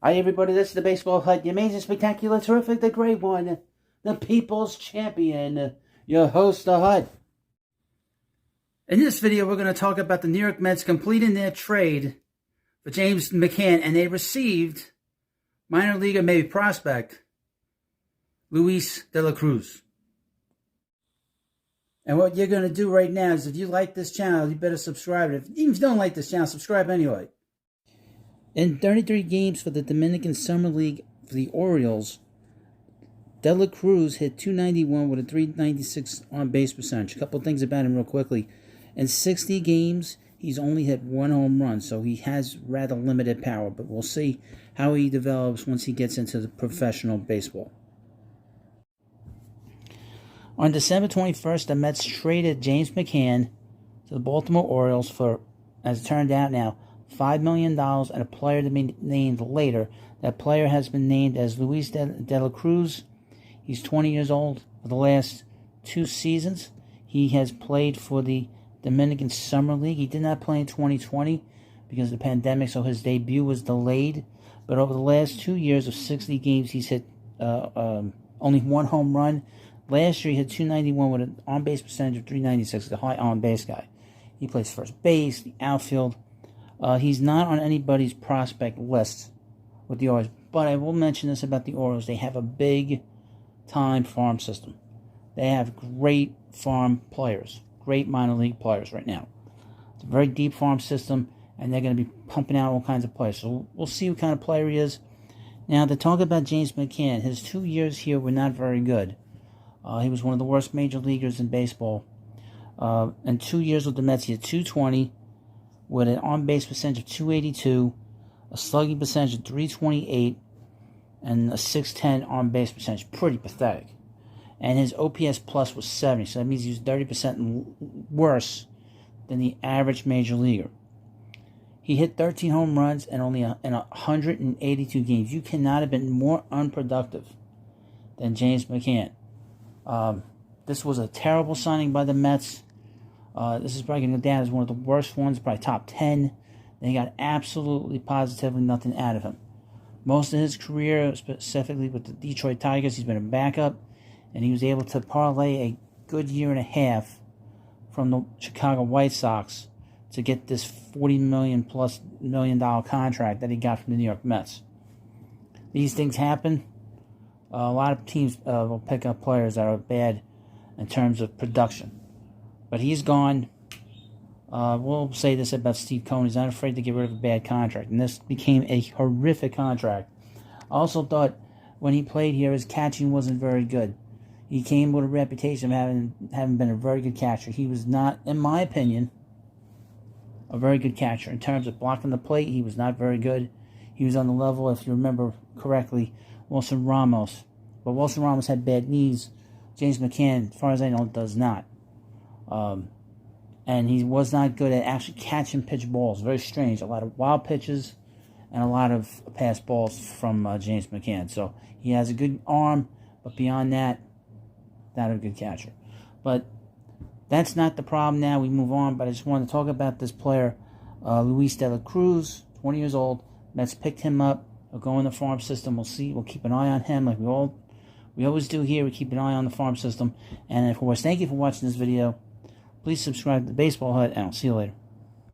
Hi everybody, this is the Baseball Hut, the amazing, spectacular, terrific, the great one, the people's champion, your host, the Hut. In this video, we're going to talk about the New York Mets completing their trade for James McCann, and they received minor leaguer, maybe prospect, Luis de la Cruz. And what you're going to do right now is, if you like this channel, you better subscribe. Even if you don't like this channel, subscribe anyway. In 33 games for the Dominican Summer League for the Orioles, De La Cruz hit .291 with a .396 on-base percentage. A couple of things about him real quickly. In 60 games, he's only hit one home run, so he has rather limited power, but we'll see how he develops once he gets into the professional baseball. On December 21st, the Mets traded James McCann to the Baltimore Orioles for, as it turned out now, $5 million and a player to be named later. That player has been named as Luis de la Cruz. He's 20 years old. For the last 2 seasons, he has played for the Dominican Summer League. He did not play in 2020 because of the pandemic, so his debut was delayed. But over the last 2 years of 60 games, he's hit only one home run. Last year, he hit .291 with an on-base percentage of .396. The high on-base guy. He plays first base, the outfield. He's not on anybody's prospect list with the Orioles. But I will mention this about the Orioles. They have a big-time farm system. They have great farm players, great minor league players right now. It's a very deep farm system, and they're going to be pumping out all kinds of players. So we'll see what kind of player he is. Now, to talk about James McCann, his 2 years here were not very good. He was one of the worst major leaguers in baseball. In 2 years with the Mets, he had .220. with an on-base percentage of .282, a slugging percentage of .328, and a .610 on-base percentage. Pretty pathetic. And his OPS plus was 70, so that means he was 30% worse than the average major leaguer. He hit 13 home runs and only in 182 games. You cannot have been more unproductive than James McCann. This was a terrible signing by the Mets. This is probably going to go down as one of the worst ones, probably top 10. They got absolutely, positively nothing out of him. Most of his career, specifically with the Detroit Tigers, he's been a backup, and he was able to parlay a good year and a half from the Chicago White Sox to get this $40 million+ contract that he got from the New York Mets. These things happen. A lot of teams will pick up players that are bad in terms of production. But he's gone. We'll say this about Steve Cohen. He's not afraid to get rid of a bad contract. And this became a horrific contract. I also thought when he played here, his catching wasn't very good. He came with a reputation of having been a very good catcher. He was not, in my opinion, a very good catcher. In terms of blocking the plate, he was not very good. He was on the level, if you remember correctly, Wilson Ramos. But Wilson Ramos had bad knees. James McCann, as far as I know, does not. And he was not good at actually catching pitch balls. Very strange. A lot of wild pitches and a lot of pass balls from James McCann. So he has a good arm, but beyond that, not a good catcher. But that's not the problem now. We move on, but I just wanted to talk about this player, Luis de la Cruz, 20 years old. Mets picked him up. He'll go in the farm system. We'll see. We'll keep an eye on him like we always do here. We keep an eye on the farm system. And of course, thank you for watching this video. Please subscribe to the Baseball Hut, and I'll see you later.